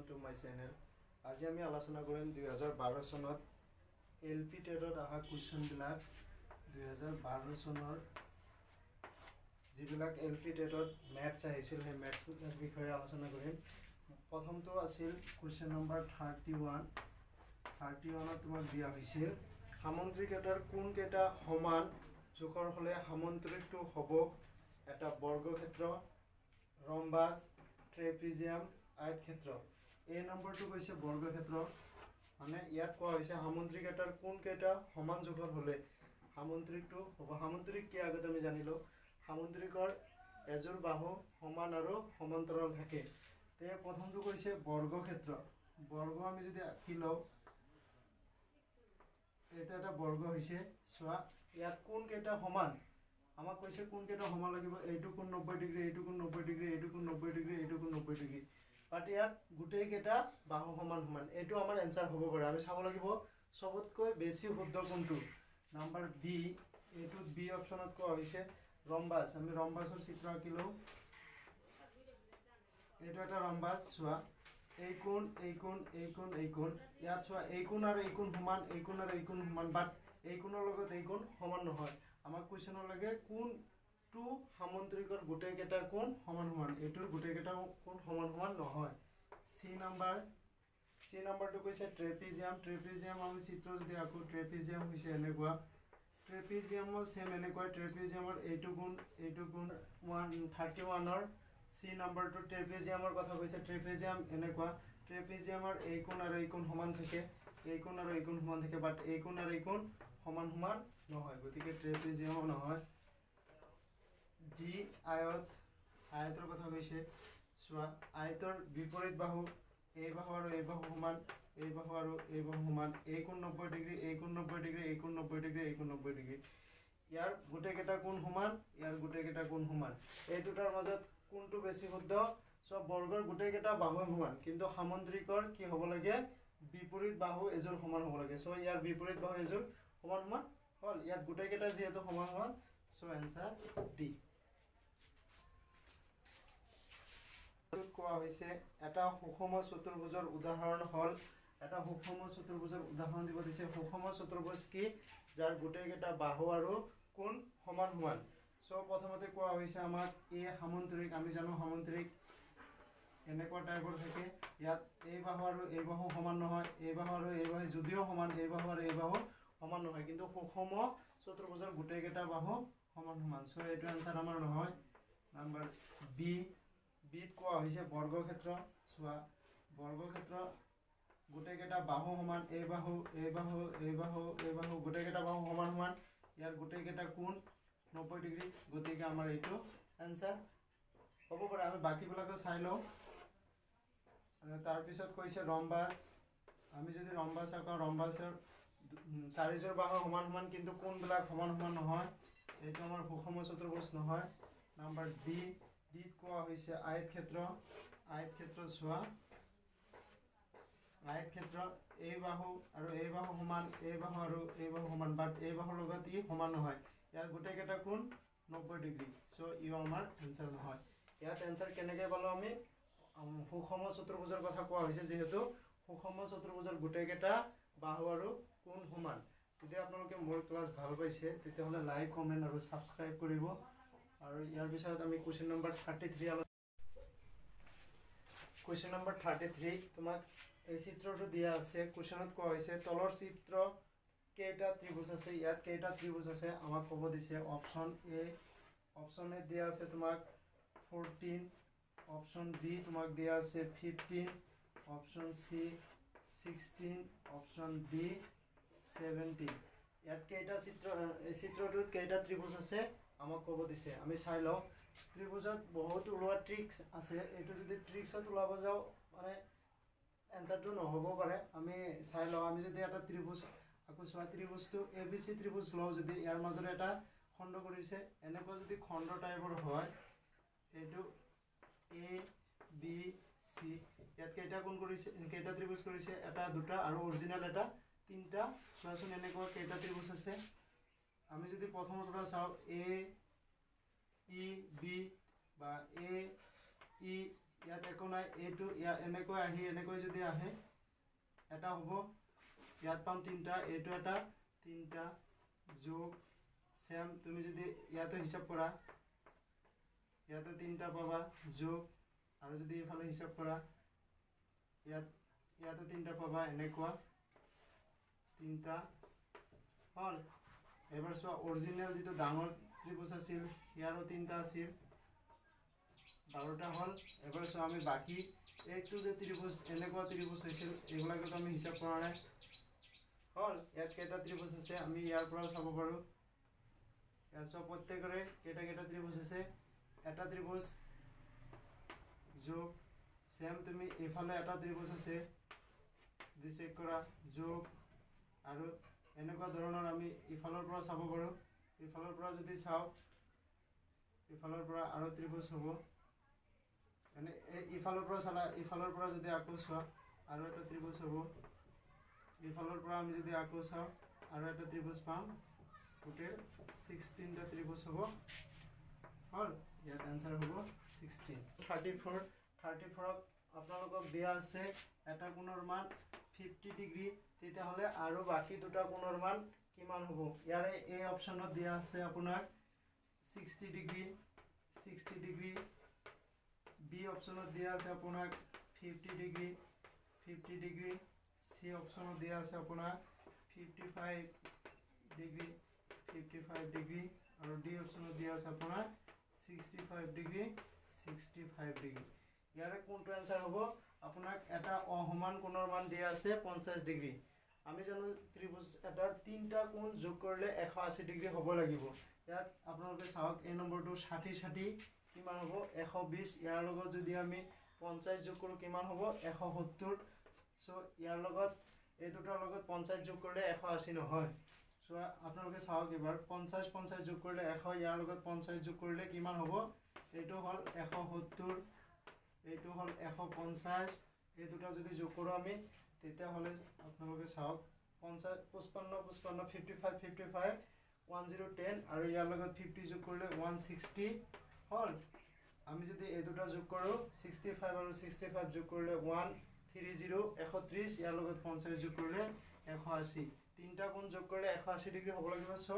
welcome to my channel. আজি আমি আলোচনা কৰিম 2012 চনত এলপি টেটত অহা কুৱেশ্যন বিলাক 2012 চনৰ যিবিলাক এলপি টেটত ম্যাথছ আহিছিল সেই ম্যাথছ বিষয়ে আলোচনা কৰিম। প্ৰথমটো আছিল কুৱেশ্যন নম্বৰ 31 ত তোমাক দিয়া হৈছিল সামন্ত্ৰিক এটাৰ কোন কেইটা সমান জোখৰ হলে সামন্ত্ৰিকটো হ'ব এটা বৰ্গক্ষেত্ৰ ৰম্বাস ট্ৰেপিজিয়াম আয়তক্ষেত্ৰ। এই নম্বৰটো কৈছে বৰ্গক্ষেত্ৰ মানে ইয়াত কোৱা হৈছে সামন্ত্ৰিক এটাৰ কোন কেইটা সমান জোখৰ হলে সামন্ত্ৰিকটো হ'ব। সামন্ত্ৰিক কি আগতে আমি জানিলো সামন্ত্ৰিকৰ এজোৰ বাহু সমান আৰু সমান্তৰাল থাকে। তে প্ৰথমটো কৈছে বৰ্গক্ষেত্ৰ। বৰ্গ আমি যদি আঁকি লওঁ এটা এটা বৰ্গ হৈছে চোৱা ইয়াত কোন কেইটা সমান আমাক কৈছে কোন কেইটা সমান লাগিব এইটো কোণ 90 ডিগ্ৰী এইটো কোণ 90 ডিগ্ৰী এইটো কোণ 90 ডিগ্ৰী এইটো কোণ 90 ডিগ্ৰী বাট ইয়াত গোটেই কেইটা বাহু সমান সমান এইটো আমাৰ এনসাৰ হ'ব পাৰে। আমি চাব লাগিব সবতকৈ বেছি শুদ্ধ কোনটো নাম্বাৰ বি। এইটো বি অপশনত কোৱা হৈছে ৰম্বাস। আমি ৰম্বাসৰ চিত্ৰ আঁকিলো এইটো এটা ৰম্বাস চোৱা এই কোণ এই কোণ এই কোণ এই কোণ ইয়াত চোৱা এই কোণ আৰু এই কোণ সমান এই কোণ আৰু এই কোণ সমান বাট এই কোণৰ লগত এই কোণ সমান নহয়। আমাক কোৱেশ্যনৰ লাগে কোনটো সামন্ত্ৰিকৰ গোটেই কেইটা কোণ সমান সমান এইটোৰ গোটেই কেইটা কোণ সমান সমান নহয়। সি নাম্বাৰটো কৈছে ট্ৰেপিজিয়াম। ট্ৰেপিজিয়াম আমি চিত্ৰ যদি আঁকো ট্ৰেপিজিয়াম হৈছে এনেকুৱা ট্ৰেপিজিয়ামৰ সেম এনেকুৱা ট্ৰেপিজিয়ামৰ এইটো কোণ 31ৰ সি নাম্বাৰটো ট্ৰেপিজিয়ামৰ কথা কৈছে। ট্ৰেপিজিয়াম এনেকুৱা ট্ৰেপিজিয়ামৰ এই কোণ আৰু এই কোণ সমান থাকে এই কোণ আৰু এই কোণ সমান থাকে বাট এই কোণ আৰু এই কোণ সমান সমান নহয় গতিকে ট্ৰেপিজিয়াম নহয়। ডি আয়তৰ কথা কৈছে চোৱা আয়তৰ বিপৰীত বাহু এই বাহু আৰু এই বাহু সমান এই বাহু আৰু এই বাহু সমান এই কোণ 90 ডিগ্ৰী এই কোণ 90 ডিগ্ৰী এই কোণ 90 ডিগ্ৰী এই কোণ 90 ডিগ্ৰী ইয়াৰ গোটেই কেইটা কোণ সমান ইয়াৰ গোটেই কেইটা কোণ সমান এই দুটাৰ মাজত কোনটো বেছি শুদ্ধ সব বৰ্গৰ গোটেই কেইটা বাহু সমান কিন্তু সামন্ত্ৰিকৰ কি হ'ব লাগে বিপৰীত বাহু এজোৰ সমান হ'ব লাগে। সো ইয়াৰ বিপৰীত বাহু এজোৰ সমান সমান হল ইয়াত গোটেই কেইটা যেহেতু সমান সমান সো এনসার ডি। কোৱা হৈছে এটা সুষম চতুৰ্ভুজৰ উদাহৰণ হল এটা সুষম চতুৰ্ভুজৰ উদাহৰণ দিব দিছে। সুষম চতুৰ্ভুজ কি যাৰ গোটেই কেইটা বাহু আৰু কোণ সমান সমান। সো প্ৰথমতে কোৱা হৈছে আমাক এই সামন্ত্ৰিক আমি জানো সামন্ত্ৰিক এনেকুৱা টাইপৰ থাকে ইয়াত এই বাহু আৰু এই বাহু সমান নহয় এই বাহু আৰু এই বাহু যদিও সমান এই বাহু আৰু এই বাহু সমান নহয় কিন্তু সুষম চতুৰ্ভুজৰ গোটেই কেইটা বাহু সমান সমান। সো এইটো আনসাৰ আমাৰ নহয় নাম্বাৰ বি। বিত কোৱা হৈছে বৰ্গক্ষেত্ৰ চোৱা বৰ্গক্ষেত্ৰ গোটেই কেইটা বাহু সমান এই বাহু এই বাহু এই বাহু এই বাহু গোটেই কেইটা বাহু সমান সমান ইয়াৰ গোটেই কেইটা কোণ 90 ডিগ্ৰী গতিকে আমাৰ এইটো আনসাৰ হ'ব পাৰে। আমি বাকীবিলাকো চাই লওঁ। তাৰপিছত কৈছে ৰম্বাস। আমি যদি ৰম্বাস আঁকো ৰম্বাসৰ চাৰিযোৰ বাহু সমান সমান কিন্তু কোণবিলাক সমান সমান নহয় এইটো আমাৰ সুষম চতুৰ্ভুজ নহয় নাম্বাৰ ডি। ডিত কোৱা হৈছে আয়তক্ষেত্ৰ। আয়তক্ষেত্ৰ চোৱা আয়তক্ষেত্ৰ এই বাহু আৰু এই বাহু সমান এই বাহু আৰু এই বাহু সমান বাট এই বাহুৰ লগত ই সমান নহয় ইয়াৰ গোটেই কেইটা কোণ 90 ডিগ্ৰী। সো ইও আমাৰ আনসাৰ নহয়। ইয়াত আনসাৰ কেনেকৈ পালো আমি সুষম চতুৰ্ভুজৰ কথা কোৱা হৈছে যিহেতু সুষম চতুৰ্ভুজৰ গোটেই কেইটা বাহু আৰু কোণ সমান। যদি আপোনালোকে মোৰ ক্লাছ ভাল পাইছে তেতিয়াহ'লে লাইক কমেণ্ট আৰু সাবস্ক্ৰাইব কৰিব। আৰু ইয়াৰ পিছত আমি কুৱেশ্যন নম্বৰ 33 কুৱেশ্যন নম্বৰ 33 তোমাক এই চিত্ৰটো দিয়া আছে। কুৱেশ্যনত কোৱা হৈছে তলৰ চিত্ৰ কেইটা ত্ৰিভুজ আছে ইয়াত কেইটা ত্ৰিভুজ আছে আমাক ক'ব দিছে। অপশন এ অপশন এ দিয়া আছে তোমাক 14 অপশন বি তোমাক দিয়া আছে 15 অপশন সি 16 অপশন ডি 17 ইয়াত কেইটা চিত্ৰটোত কেইটা ত্ৰিভুজ আছে আমাক ক'ব দিছে। আমি চাই লওঁ ত্ৰিভুজত বহুত ওলোৱা ট্ৰিক্স আছে এইটো যদি ট্ৰিক্সত ওলাব যাওঁ মানে এনসাৰটো নহ'ব পাৰে। আমি চাই লওঁ আমি যদি এটা ত্ৰিভুজ আকৌ চোৱা ত্ৰিভুজটো এ বি চি ত্ৰিভুজ লওঁ যদি ইয়াৰ মাজত এটা খণ্ড কৰিছে এনেকুৱা যদি খণ্ড টাইপৰ হয় এইটো এ বি চি ইয়াত কেইটা কোণ কৰিছে কেইটা ত্ৰিভুজ কৰিছে এটা দুটা আৰু অৰিজিনেল এটা তিনিটা। চোৱাচোন এনেকুৱা কেইটা ত্ৰিভুজ আছে। আমি যদি প্ৰথমৰ পৰা চাওঁ এ ই বি বা এ ই ইয়াত একো নাই, এইটো ইয়াত এনেকৈ আহি এনেকৈ যদি আহে এটা হ'ব, ইয়াত পাম 3টা, এইটো এটা 3টা যোগ সেম তুমি যদি ইয়াতো হিসাব কৰা ইয়াতো 3টা পাবা যোগ, আৰু যদি এফালে হিসাব কৰা ইয়াতো 3টা পাবা, এনেকুৱা 3টা হল। এবাৰ চোৱা অৰিজিনেল যিটো ডাঙৰ ত্ৰিভুজ আছিল ইয়াৰো 3টা আছিল, 12টা হল। এবাৰ চোৱা আমি বাকী এইটো যে ত্ৰিভুজ এনেকুৱা ত্ৰিভুজ হৈছিল এইবিলাকতো আমি হিসাব কৰা নাই হল। ইয়াত কেইটা ত্ৰিভুজ আছে আমি ইয়াৰ পৰাও চাব পাৰোঁ। ইয়াত চোৱা প্ৰত্যেকৰে কেইটা কেইটা ত্ৰিভুজ আছে, এটা ত্ৰিভুজ যোগ সেম তুমি এইফালে এটা ত্ৰিভুজ আছে চেক কৰা যোগ, আৰু এনেকুৱা ধৰণৰ আমি ইফালৰ পৰা চাব পাৰোঁ। ইফালৰ পৰা যদি চাওঁ ইফালৰ পৰা আৰু ত্ৰিভুজ হ'ব, মানে ইফালৰ পৰা চালা ইফালৰ পৰা যদি আকৌ চোৱা আৰু এটা ত্ৰিভুজ হ'ব, ইফালৰ পৰা আমি যদি আকৌ চাওঁ আৰু এটা ত্ৰিভুজ পাম, টোটেল 16টা ত্ৰিভুজ হ'ব হল। ইয়াত এনসাৰ হ'ব 16। 34ক আপোনালোকক দিয়া আছে এটা কোণৰ মান 50 ডিগ্ৰী, তেতিয়াহ'লে আৰু বাকী দুটা কোণৰ মান কিমান হ'ব? ইয়াৰে এই অপশ্যনত দিয়া আছে আপোনাৰ 60 ডিগ্ৰী, বি অপশ্যনত দিয়া আছে আপোনাক 50 ডিগ্ৰী, সি অপশ্যনত দিয়া আছে আপোনাক 55 ডিগ্ৰী, আৰু ডি অপশ্যনত দিয়া আছে আপোনাৰ 65 ডিগ্ৰী। ইয়াৰে কোনটো এনসাৰ হ'ব? আপোনাক এটা অসমান কোণৰ মান দিয়া আছে 50 ডিগ্ৰী। আমি জানো ত্ৰিভুজ এটাৰ 3টা কোণ যোগ কৰিলে 180 ডিগ্ৰী হ'ব লাগিব। ইয়াত আপোনালোকে চাওক এই নম্বৰটো 60 কিমান হ'ব? 120। ইয়াৰ লগত যদি আমি 50 যোগ কৰোঁ কিমান হ'ব? 170। চ' ইয়াৰ লগত এই দুটাৰ লগত 50 যোগ কৰিলে 180 নহয়। চ' আপোনালোকে চাওক এবাৰ 50 যোগ কৰিলে 100, ইয়াৰ লগত 50 যোগ কৰিলে কিমান হ'ব? এইটো হ'ল 170, এইটো হ'ল 150। এই দুটা যদি যোগ কৰোঁ আমি তেতিয়াহ'লে আপোনালোকে চাওক 55, 55, 1010, আৰু ইয়াৰ লগত 50 যোগ কৰিলে 160 হ'ল। আমি যদি এই দুটা যোগ কৰোঁ 65 আৰু 65 যোগ কৰিলে 130, 130, ইয়াৰ লগত 50 যোগ কৰিলে 180। 3টা কোণ যোগ কৰিলে 180 ডিগ্ৰী হ'ব লাগিব। চ'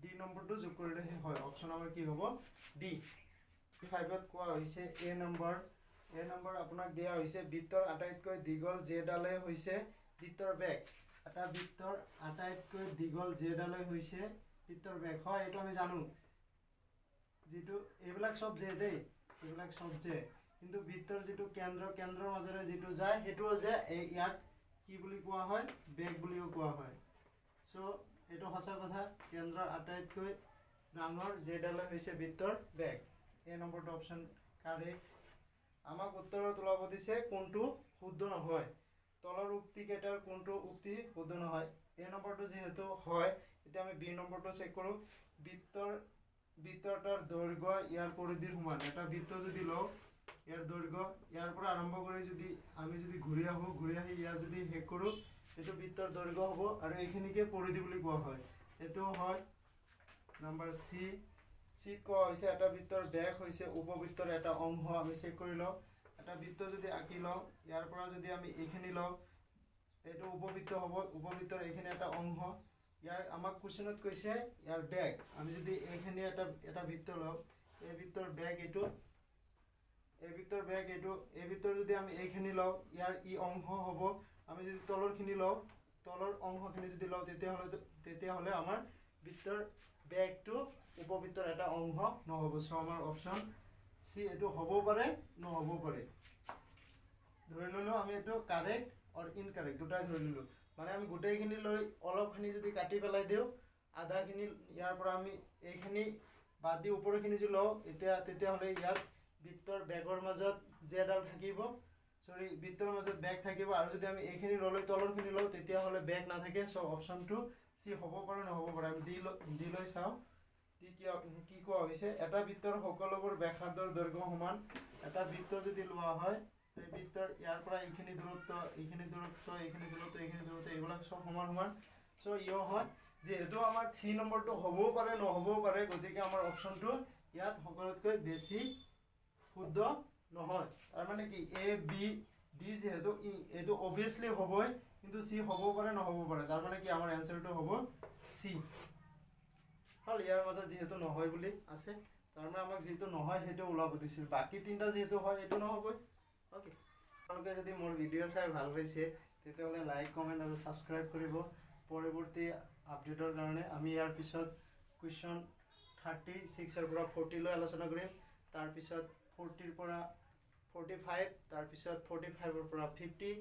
ডি নম্বৰটো যোগ কৰিলেহে হয়। অপশ্যন আমাৰ কি হ'ব? ডি। 5ত কোৱা হৈছে এ নম্বৰ আপোনাক দিয়া হৈছে বৃত্তৰ আটাইতকৈ দীঘল জেডালে হৈছে বৃত্তৰ বেগ। এটা বৃত্তৰ আটাইতকৈ দীঘল জেডালে হৈছে বৃত্তৰ বেগ। হয়, এইটো আমি জানো, যিটো এইবিলাক চব জে দেই, এইবিলাক চব জে, কিন্তু বৃত্তৰ যিটো কেন্দ্ৰৰ মাজেৰে যিটো যায় সেইটোও যে ইয়াক কি বুলি কোৱা হয়? বেগ বুলিও কোৱা হয়। চ' এইটো সঁচা কথা, কেন্দ্ৰৰ আটাইতকৈ ডাঙৰ জেডালে হৈছে বৃত্তৰ বেগ। এই নম্বৰটো অপশ্যন কাৰেক্ট। আমাক উত্তৰত ওলাব দিছে কোনটো শুদ্ধ নহয়। তলৰ উক্তি কেইটাৰ কোনটো উক্তি শুদ্ধ নহয়? এই নম্বৰটো যিহেতু হয়, এতিয়া আমি বি নম্বৰটো চেক কৰোঁ। বৃত্তটাৰ দৈৰ্ঘ্য ইয়াৰ পৰিধিৰ সমান। এটা বৃত্ত যদি লওঁ, ইয়াৰ দৈৰ্ঘ্য ইয়াৰ পৰা আৰম্ভ কৰি যদি আমি ঘূৰি আহি ইয়াৰ যদি শেষ কৰোঁ, এইটো বৃত্তৰ দৈৰ্ঘ্য হ'ব, আৰু এইখিনিকে পৰিধি বুলি কোৱা হয়। এইটো হয় নাম্বাৰ চি। চিত কোৱা হৈছে এটা বৃত্তৰ বেগ হৈছে উপবৃত্তৰ এটা অংশ। আমি চেক কৰি লওঁ, এটা বৃত্ত যদি আঁকি লওঁ, ইয়াৰ পৰা যদি আমি এইখিনি লওঁ, এইটো উপবৃত্ত হ'ব, উপবৃত্তৰ এইখিনি এটা অংশ। ইয়াৰ আমাক কুৱেশ্যনত কৈছে ইয়াৰ বেগ। আমি যদি এইখিনি এটা বৃত্ত লওঁ, এই বৃত্তৰ বেগ এইটো, এই বৃত্তৰ যদি আমি এইখিনি লওঁ, ইয়াৰ ই অংশ হ'ব। আমি যদি তলৰখিনি লওঁ, তলৰ অংশখিনি যদি লওঁ, তেতিয়াহ'লে আমাৰ বৃত্তৰ বেগটো উপবৃত্তৰ এটা অংশ নহ'ব। চ' আমাৰ অপশ্যন চি এইটো হ'ব পাৰে, নহ'ব পাৰে। ধৰি ল'লোঁ আমি এইটো কাৰেক্ট আৰু ইনকাৰেক্ট দুটাই ধৰি ল'লোঁ। মানে আমি গোটেইখিনি লৈ অলপখিনি যদি কাটি পেলাই দিওঁ, আধাখিনি ইয়াৰ পৰা আমি এইখিনি বাদ দি ওপৰখিনি যদি লওঁ, তেতিয়াহ'লে ইয়াত বৃত্তৰ বেগৰ মাজত জেডাল থাকিব, বৃত্তৰ মাজত বেগ থাকিব। আৰু যদি আমি এইখিনি নলৈ তলৰখিনি লওঁ, তেতিয়াহ'লে বেগ নাথাকে। চ' অপশ্যনটো চি হ'ব পাৰে, নহ'ব পাৰে। আমি ডি লৈ চাওঁ। কি কোৱা হৈছে? এটা বৃত্তৰ সকলোবোৰ ব্যাসাৰ্ধৰ দৈৰ্ঘ্য সমান। এটা বৃত্ত যদি লোৱা হয়, এই বৃত্তৰ ইয়াৰ পৰা এইখিনি দূৰত্ব, এইবিলাক চব সমান। চ' ইও হয়। যিহেতু আমাক চি নম্বৰটো হ'বও পাৰে, নহ'বও পাৰে, গতিকে আমাৰ অপশ্যনটো ইয়াত সকলোতকৈ বেছি শুদ্ধ নহয় তাৰ মানে কি এ বি ডি যেহেতু এইটো অবভিয়াছলি হ'বই কিন্তু চি হ'ব পাৰে নহ'ব পাৰে তাৰ মানে কি আমাৰ এনসাৰটো হ'ব চি হল ইয়াৰ মাজত যেহেতু নহয় বুলি আছে তাৰ মানে আমাক যেহেতু নহয় সেইটো ওলাব দিছিল বাকি তিনটা যেহেতু হয় এইটো নহবই ওকে আপোনালোকে যদি মোৰ ভিডিঅ' চাই ভাল পাইছে তেতিয়াহ'লে লাইক কমেণ্ট আৰু ছাবস্ক্ৰাইব কৰিব পৰৱৰ্তী আপডেটৰ কাৰণে আমি ইয়াৰ পিছত কুৱেশ্যন 36 পৰা 40 লৈ আলোচনা কৰিম তাৰপিছত 40 পৰা 45 তাৰপিছত 45 পৰা 50